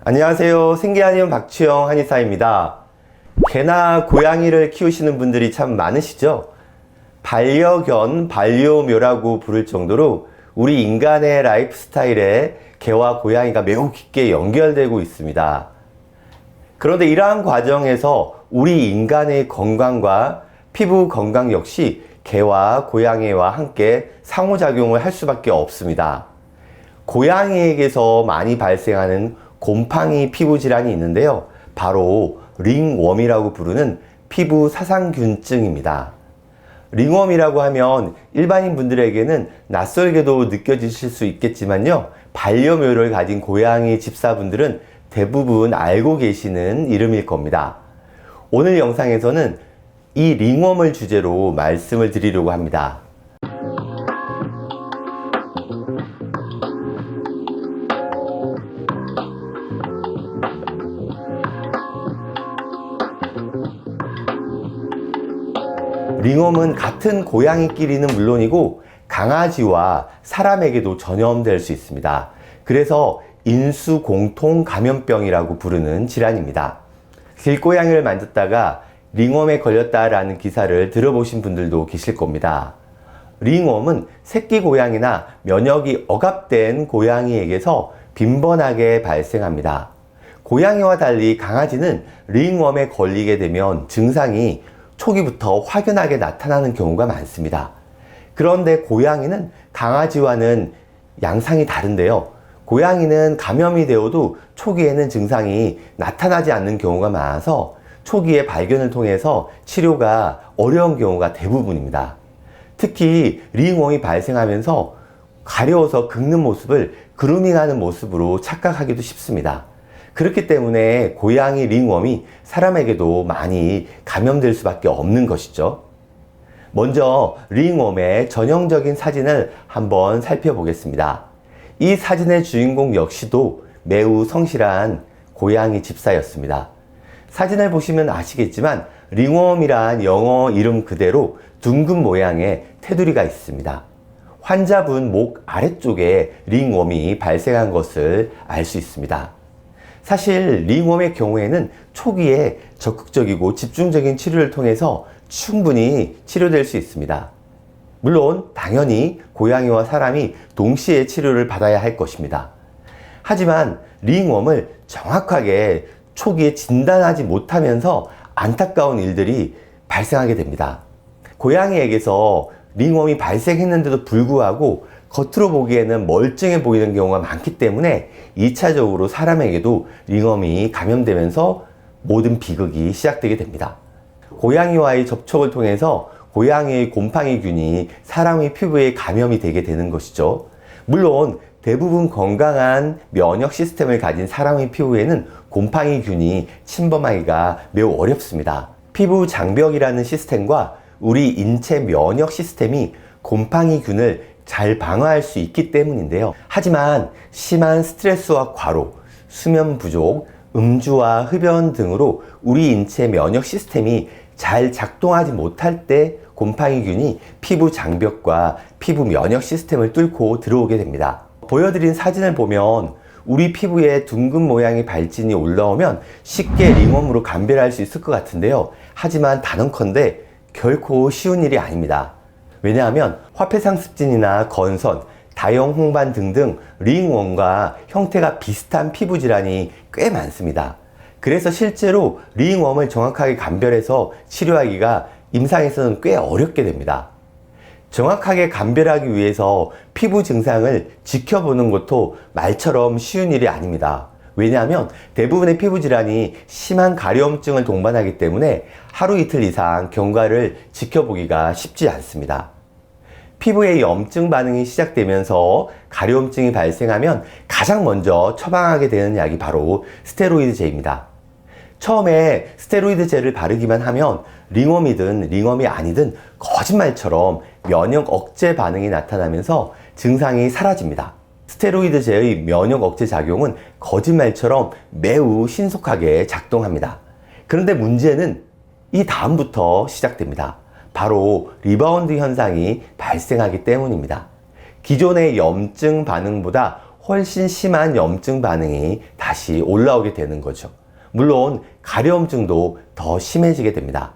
안녕하세요. 생계한의원 박주영 한의사입니다. 개나 고양이를 키우시는 분들이 참 많으시죠? 반려견, 반려묘라고 부를 정도로 우리 인간의 라이프 스타일에 개와 고양이가 매우 깊게 연결되고 있습니다. 그런데 이러한 과정에서 우리 인간의 건강과 피부 건강 역시 개와 고양이와 함께 상호작용을 할 수밖에 없습니다. 고양이에게서 많이 발생하는 곰팡이 피부 질환이 있는데요. 바로 링웜이라고 부르는 피부 사상균증입니다. 링웜이라고 하면 일반인 분들에게는 낯설게도 느껴지실 수 있겠지만요. 반려묘를 가진 고양이 집사분들은 대부분 알고 계시는 이름일 겁니다. 오늘 영상에서는 이 링웜을 주제로 말씀을 드리려고 합니다. 링웜은 같은 고양이끼리는 물론이고 강아지와 사람에게도 전염될 수 있습니다. 그래서 인수공통 감염병이라고 부르는 질환입니다. 길고양이를 만졌다가 링웜에 걸렸다라는 기사를 들어보신 분들도 계실 겁니다. 링웜은 새끼 고양이나 면역이 억압된 고양이에게서 빈번하게 발생합니다. 고양이와 달리 강아지는 링웜에 걸리게 되면 증상이 초기부터 확연하게 나타나는 경우가 많습니다. 그런데 고양이는 강아지와는 양상이 다른데요. 고양이는 감염이 되어도 초기에는 증상이 나타나지 않는 경우가 많아서 초기에 발견을 통해서 치료가 어려운 경우가 대부분입니다. 특히 링웜이 발생하면서 가려워서 긁는 모습을 그루밍하는 모습으로 착각하기도 쉽습니다. 그렇기 때문에 고양이 링웜이 사람에게도 많이 감염될 수밖에 없는 것이죠. 먼저 링웜의 전형적인 사진을 한번 살펴보겠습니다. 이 사진의 주인공 역시도 매우 성실한 고양이 집사였습니다. 사진을 보시면 아시겠지만 링웜이란 영어 이름 그대로 둥근 모양의 테두리가 있습니다. 환자분 목 아래쪽에 링웜이 발생한 것을 알 수 있습니다. 사실 링웜의 경우에는 초기에 적극적이고 집중적인 치료를 통해서 충분히 치료될 수 있습니다. 물론 당연히 고양이와 사람이 동시에 치료를 받아야 할 것입니다. 하지만 링웜을 정확하게 초기에 진단하지 못하면서 안타까운 일들이 발생하게 됩니다. 고양이에게서 링웜이 발생했는데도 불구하고 겉으로 보기에는 멀쩡해 보이는 경우가 많기 때문에 2차적으로 사람에게도 링웜이 감염되면서 모든 비극이 시작되게 됩니다. 고양이와의 접촉을 통해서 고양이의 곰팡이균이 사람의 피부에 감염이 되게 되는 것이죠. 물론 대부분 건강한 면역 시스템을 가진 사람의 피부에는 곰팡이균이 침범하기가 매우 어렵습니다. 피부 장벽이라는 시스템과 우리 인체 면역 시스템이 곰팡이균을 잘 방어할 수 있기 때문인데요. 하지만 심한 스트레스와 과로, 수면 부족, 음주와 흡연 등으로 우리 인체 면역 시스템이 잘 작동하지 못할 때 곰팡이균이 피부 장벽과 피부 면역 시스템을 뚫고 들어오게 됩니다. 보여드린 사진을 보면 우리 피부에 둥근 모양의 발진이 올라오면 쉽게 링웜으로 감별할 수 있을 것 같은데요. 하지만 단언컨대 결코 쉬운 일이 아닙니다. 왜냐하면 화폐상습진이나 건선, 다형 홍반 등등 링웜과 형태가 비슷한 피부 질환이 꽤 많습니다. 그래서 실제로 링웜을 정확하게 감별해서 치료하기가 임상에서는 꽤 어렵게 됩니다. 정확하게 감별하기 위해서 피부 증상을 지켜보는 것도 말처럼 쉬운 일이 아닙니다. 왜냐하면 대부분의 피부 질환이 심한 가려움증을 동반하기 때문에 하루 이틀 이상 경과를 지켜보기가 쉽지 않습니다. 피부에 염증 반응이 시작되면서 가려움증이 발생하면 가장 먼저 처방하게 되는 약이 바로 스테로이드제입니다. 처음에 스테로이드제를 바르기만 하면 링웜이든 링웜이 아니든 거짓말처럼 면역 억제 반응이 나타나면서 증상이 사라집니다. 스테로이드제의 면역 억제 작용은 거짓말처럼 매우 신속하게 작동합니다. 그런데 문제는 이 다음부터 시작됩니다. 바로 리바운드 현상이 발생하기 때문입니다. 기존의 염증 반응보다 훨씬 심한 염증 반응이 다시 올라오게 되는 거죠. 물론 가려움증도 더 심해지게 됩니다.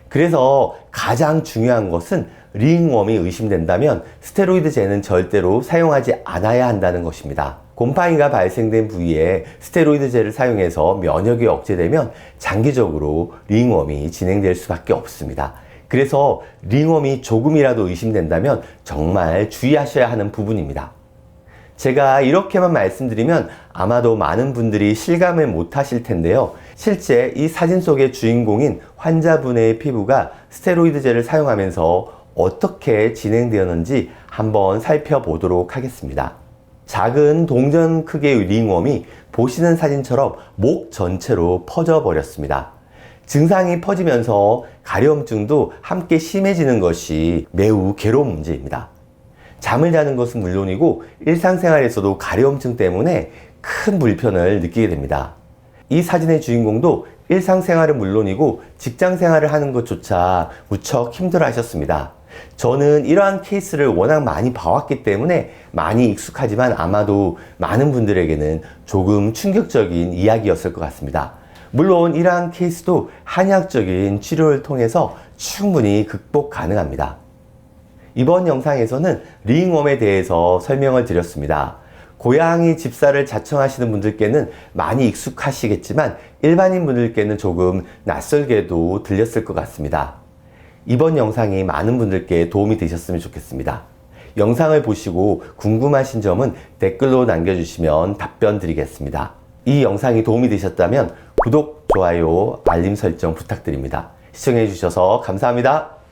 그래서 가장 중요한 것은 링웜이 의심된다면 스테로이드제는 절대로 사용하지 않아야 한다는 것입니다. 곰팡이가 발생된 부위에 스테로이드제를 사용해서 면역이 억제되면 장기적으로 링웜이 진행될 수밖에 없습니다. 그래서 링웜이 조금이라도 의심된다면 정말 주의하셔야 하는 부분입니다. 제가 이렇게만 말씀드리면 아마도 많은 분들이 실감을 못 하실 텐데요. 실제 이 사진 속의 주인공인 환자분의 피부가 스테로이드제를 사용하면서 어떻게 진행되었는지 한번 살펴보도록 하겠습니다. 작은 동전 크기의 링웜이 보시는 사진처럼 목 전체로 퍼져 버렸습니다. 증상이 퍼지면서 가려움증도 함께 심해지는 것이 매우 괴로운 문제입니다. 잠을 자는 것은 물론이고 일상생활에서도 가려움증 때문에 큰 불편을 느끼게 됩니다. 이 사진의 주인공도 일상생활은 물론이고 직장생활을 하는 것조차 무척 힘들어 하셨습니다. 저는 이러한 케이스를 워낙 많이 봐왔기 때문에 많이 익숙하지만 아마도 많은 분들에게는 조금 충격적인 이야기였을 것 같습니다. 물론 이러한 케이스도 한의학적인 치료를 통해서 충분히 극복 가능합니다. 이번 영상에서는 링웜에 대해서 설명을 드렸습니다. 고양이 집사를 자청하시는 분들께는 많이 익숙하시겠지만 일반인 분들께는 조금 낯설게도 들렸을 것 같습니다. 이번 영상이 많은 분들께 도움이 되셨으면 좋겠습니다. 영상을 보시고 궁금하신 점은 댓글로 남겨주시면 답변 드리겠습니다. 이 영상이 도움이 되셨다면 구독, 좋아요, 알림 설정 부탁드립니다. 시청해주셔서 감사합니다.